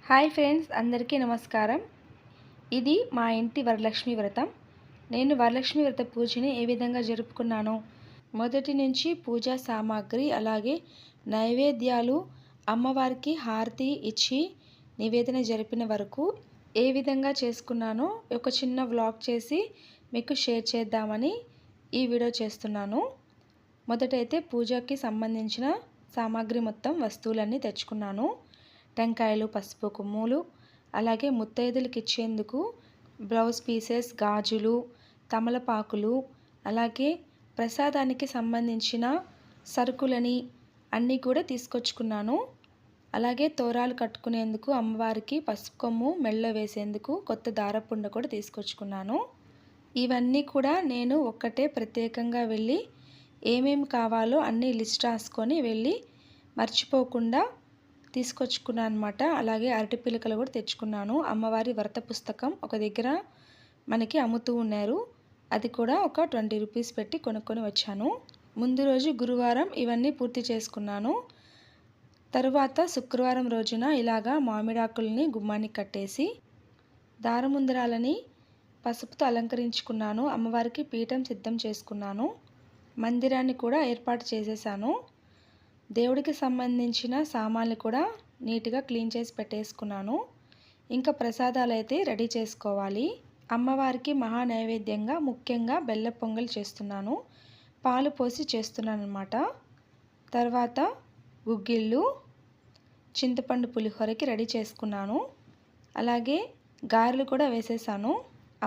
Hi friends, అందరికీ నమస్కారం. ఇది మా ఇంటి వరలక్ష్మి వ్రతం. నేను వరలక్ష్మి వ్రత పూజని ఏ విధంగా జరుపుకున్నానో, మొదటి నుంచి పూజా సామాగ్రి అలాగే నైవేద్యాలు అమ్మవారికి హారతి ఇచ్చి నివేదన జరిపిన వరకు ఏ విధంగా చేసుకున్నానో ఒక చిన్న వ్లాగ్ చేసి మీకు షేర్ చేద్దామని ఈ వీడియో చేస్తున్నాను. మొదటైతే పూజకి సంబంధించిన సామాగ్రి మొత్తం వస్తువులన్నీ తెచ్చుకున్నాను. టెంకాయలు, పసుపు కొమ్ములు, అలాగే ముత్తైదులకు ఇచ్చేందుకు బ్లౌజ్ పీసెస్, గాజులు, తమలపాకులు, అలాగే ప్రసాదానికి సంబంధించిన సరుకులని అన్నీ కూడా తీసుకొచ్చుకున్నాను. అలాగే తోరాలు కట్టుకునేందుకు అమ్మవారికి పసుపు కొమ్ము మెళ్ళ వేసేందుకు కొత్త దారపుండ కూడా తీసుకొచ్చుకున్నాను. ఇవన్నీ కూడా నేను ఒక్కటే ప్రత్యేకంగా వెళ్ళి ఏమేమి కావాలో అన్నీ లిస్ట్ రాసుకొని వెళ్ళి మర్చిపోకుండా తీసుకొచ్చుకున్నాను అనమాట. అలాగే అరటి పిలకలు కూడా తెచ్చుకున్నాను. అమ్మవారి వ్రత పుస్తకం ఒక దగ్గర మనకి అమ్ముతూ ఉన్నారు. అది కూడా ఒక 20 రూపీస్ పెట్టి కొనుక్కొని వచ్చాను. ముందు రోజు గురువారం ఇవన్నీ పూర్తి చేసుకున్నాను. తరువాత శుక్రవారం రోజున ఇలాగా మామిడాకుల్ని గుమ్మానికి కట్టేసి దారముందరాలని పసుపుతో అలంకరించుకున్నాను. అమ్మవారికి పీఠం సిద్ధం చేసుకున్నాను. మందిరాన్ని కూడా ఏర్పాటు చేసేసాను. దేవుడికి సంబంధించిన సామాన్లు కూడా నీట్గా క్లీన్ చేసి పెట్టేసుకున్నాను. ఇంకా ప్రసాదాలు అయితే రెడీ చేసుకోవాలి. అమ్మవారికి మహా నైవేద్యంగా ముఖ్యంగా బెల్ల పొంగల్ చేస్తున్నాను. పాలు పోసి చేస్తున్నాను అన్నమాట. తర్వాత గుగ్గిళ్ళు, చింతపండు పులిహోరకి రెడీ చేసుకున్నాను. అలాగే గారెలు కూడా వేసేసాను.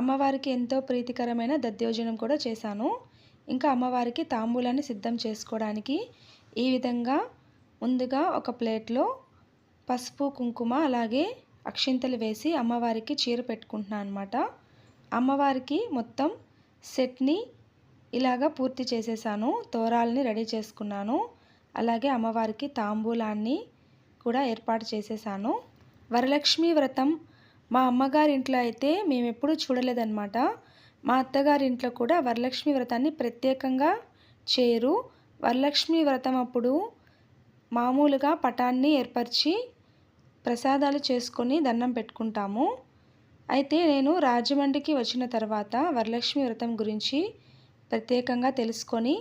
అమ్మవారికి ఎంతో ప్రీతికరమైన దధ్యోజనం కూడా చేశాను. ఇంకా అమ్మవారికి తాంబూలాన్ని సిద్ధం చేసుకోవడానికి ఈ విధంగా ముందుగా ఒక ప్లేట్లో పసుపు, కుంకుమ అలాగే అక్షింతలు వేసి అమ్మవారికి చీర పెట్టుకుంటున్నాను అనమాట. అమ్మవారికి మొత్తం సెట్ని ఇలాగా పూర్తి చేసేసాను. తోరాలని రెడీ చేసుకున్నాను. అలాగే అమ్మవారికి తాంబూలాన్ని కూడా ఏర్పాటు చేసేసాను. వరలక్ష్మి వ్రతం మా అమ్మగారి ఇంట్లో అయితే మేము ఎప్పుడూ చూడలేదన్నమాట. మా అత్తగారి ఇంట్లో కూడా వరలక్ష్మి వ్రతాన్ని ప్రత్యేకంగా చేయరు. వరలక్ష్మి వ్రతం అప్పుడు మామూలుగా పటాన్ని ఏర్పరిచి ప్రసాదాలు చేసుకొని దండం పెట్టుకుంటాము. అయితే నేను రాజమండ్రికి వచ్చిన తర్వాత వరలక్ష్మి వ్రతం గురించి ప్రత్యేకంగా తెలుసుకొని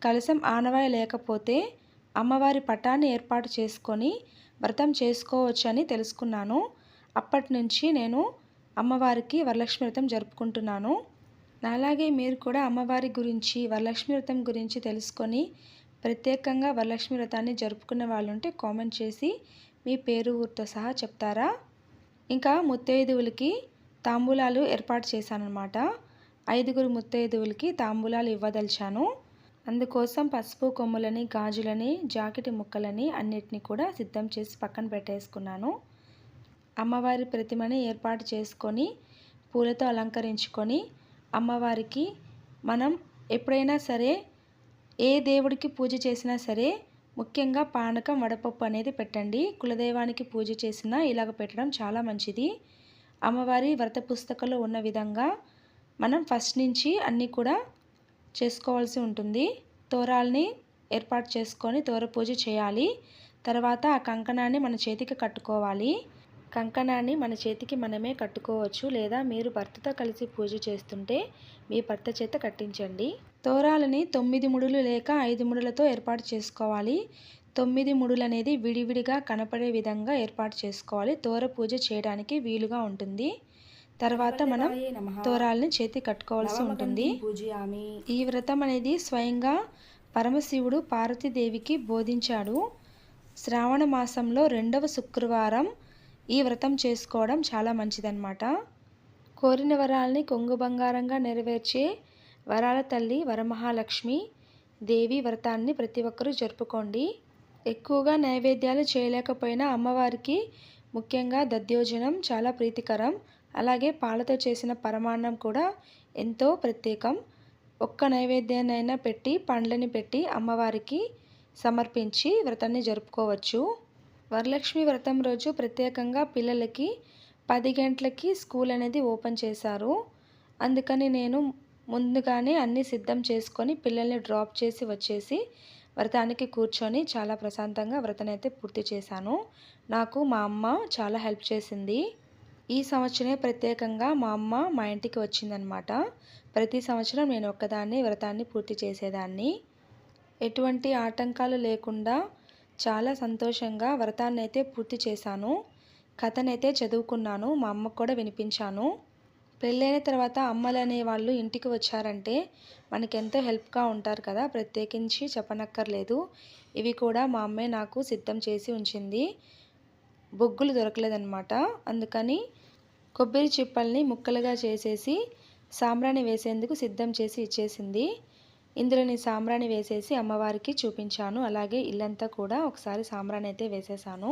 కలశం ఆనవాయి లేకపోతే అమ్మవారి పటాన్ని ఏర్పాటు చేసుకొని వ్రతం చేసుకోవచ్చని తెలుసుకున్నాను. అప్పటి నుంచి నేను అమ్మవారికి వరలక్ష్మి వ్రతం జరుపుకుంటున్నాను. అలాగే మీరు కూడా అమ్మవారి గురించి వరలక్ష్మి వ్రతం గురించి తెలుసుకొని ప్రత్యేకంగా వరలక్ష్మి వ్రతాన్ని జరుపుకునే వాళ్ళు ఉంటే కామెంట్ చేసి మీ పేరు, ఊరితో సహా చెప్తారా? ఇంకా ముత్తైదువులకి తాంబూలాలు ఏర్పాటు చేశానన్నమాట. 5గురు ముత్తైదువులకి తాంబూలాలు ఇవ్వదలిచాను. అందుకోసం పసుపు కొమ్ములని, గాజులని, జాకెట్ ముక్కలని అన్నిటిని కూడా సిద్ధం చేసి పక్కన పెట్టేసుకున్నాను. అమ్మవారి ప్రతిమని ఏర్పాటు చేసుకొని పూలతో అలంకరించుకొని అమ్మవారికి మనం ఎప్పుడైనా సరే ఏ దేవుడికి పూజ చేసినా సరే ముఖ్యంగా పానకం, వడపప్పు అనేది పెట్టండి. కులదైవానికి పూజ చేసినా ఇలాగ పెట్టడం చాలా మంచిది. అమ్మవారి వ్రత పుస్తకంలో ఉన్న విధంగా మనం ఫస్ట్ నుంచి అన్నీ కూడా చేసుకోవాల్సి ఉంటుంది. తోరాల్ని ఏర్పాటు చేసుకొని తోర పూజ చేయాలి. తర్వాత ఆ కంకణాన్ని మన చేతికి కట్టుకోవాలి. కంకణాన్ని మన చేతికి మనమే కట్టుకోవచ్చు, లేదా మీరు భర్తతో కలిసి పూజ చేస్తుంటే మీ భర్త చేత కట్టించండి. తోరాలని 9 ముడులు లేక 5 ముడులతో ఏర్పాటు చేసుకోవాలి. 9 ముడులు అనేది విడివిడిగా కనపడే విధంగా ఏర్పాటు చేసుకోవాలి. తోర పూజ చేయడానికి వీలుగా ఉంటుంది. తర్వాత మనం తోరాలని చేతి కట్టుకోవాల్సి ఉంటుంది. ఈ వ్రతం అనేది స్వయంగా పరమశివుడు పార్వతీదేవికి బోధించాడు. శ్రావణ మాసంలో 2వ శుక్రవారం ఈ వ్రతం చేసుకోవడం చాలా మంచిదన్నమాట. కోరిన వరాల్ని కొంగు బంగారంగా నెరవేర్చే వరాల తల్లి వరమహాలక్ష్మి దేవి వ్రతాన్ని ప్రతి ఒక్కరూ జరుపుకోండి. ఎక్కువగా నైవేద్యాలు చేయలేకపోయినా అమ్మవారికి ముఖ్యంగా దధ్యోజనం చాలా ప్రీతికరం. అలాగే పాలతో చేసిన పరమాన్నం కూడా ఎంతో ప్రత్యేకం. ఒక్క నైవేద్యాన్నైనా పెట్టి పండ్లని పెట్టి అమ్మవారికి సమర్పించి వ్రతాన్ని జరుపుకోవచ్చు. వరలక్ష్మి వ్రతం రోజు ప్రత్యేకంగా పిల్లలకి 10 గంటలకి స్కూల్ అనేది ఓపెన్ చేశారు. అందుకని నేను ముందుగానే అన్నీ సిద్ధం చేసుకొని పిల్లల్ని డ్రాప్ చేసి వచ్చేసి వ్రతానికి కూర్చొని చాలా ప్రశాంతంగా వ్రతానైతే పూర్తి చేశాను. నాకు మా అమ్మ చాలా హెల్ప్ చేసింది. ఈ సంవత్సరమే ప్రత్యేకంగా మా అమ్మ మా ఇంటికి వచ్చిందనమాట. ప్రతి సంవత్సరం నేను ఒక్కదాన్ని వ్రతాన్ని పూర్తి చేసేదాన్ని. ఎటువంటి ఆటంకాలు లేకుండా చాలా సంతోషంగా వ్రతాన్ని అయితే పూర్తి చేశాను. కథనైతే చదువుకున్నాను, మా అమ్మకు కూడా వినిపించాను. పెళ్ళైన తర్వాత అమ్మలు అనేవాళ్ళు ఇంటికి వచ్చారంటే మనకెంతో హెల్ప్గా ఉంటారు కదా, ప్రత్యేకించి చెప్పనక్కర్లేదు. ఇవి కూడా మా అమ్మే నాకు సిద్ధం చేసి ఉంచింది. బొగ్గులు దొరకలేదన్నమాట, అందుకని కొబ్బరి చిప్పల్ని ముక్కలుగా చేసేసి సాంబ్రాణి వేసేందుకు సిద్ధం చేసి ఇచ్చేసింది. ఇందులో సాంబ్రాణి వేసేసి అమ్మవారికి చూపించాను. అలాగే ఇల్లంతా కూడా ఒకసారి సాంబ్రాణి అయితే వేసేసాను.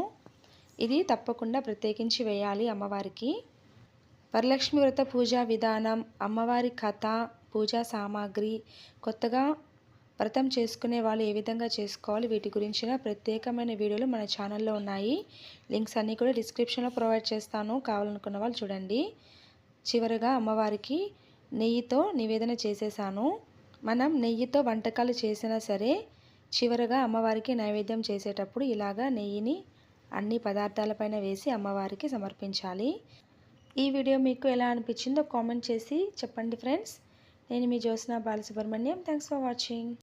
ఇది తప్పకుండా ప్రత్యేకించి వేయాలి అమ్మవారికి. వరలక్ష్మి వ్రత పూజా విధానం, అమ్మవారి కథ, పూజా సామాగ్రి, కొత్తగా వ్రతం చేసుకునే వాళ్ళు ఏ విధంగా చేసుకోవాలి, వీటి గురించిన ప్రత్యేకమైన వీడియోలు మన ఛానల్లో ఉన్నాయి. లింక్స్ అన్నీ కూడా డిస్క్రిప్షన్లో ప్రొవైడ్ చేస్తాను, కావాలనుకున్న వాళ్ళు చూడండి. చివరగా అమ్మవారికి నెయ్యితో నివేదన చేసేసాను. మనం నెయ్యితో వంటకాలు చేసినా సరే చివరగా అమ్మవారికి నైవేద్యం చేసేటప్పుడు ఇలాగా నెయ్యిని అన్ని పదార్థాలపైన వేసి అమ్మవారికి సమర్పించాలి. ఈ వీడియో మీకు ఎలా అనిపించిందో కామెంట్ చేసి చెప్పండి ఫ్రెండ్స్. నేను మీ Jyotsna Balasubrahmanyam. Thanks for watching.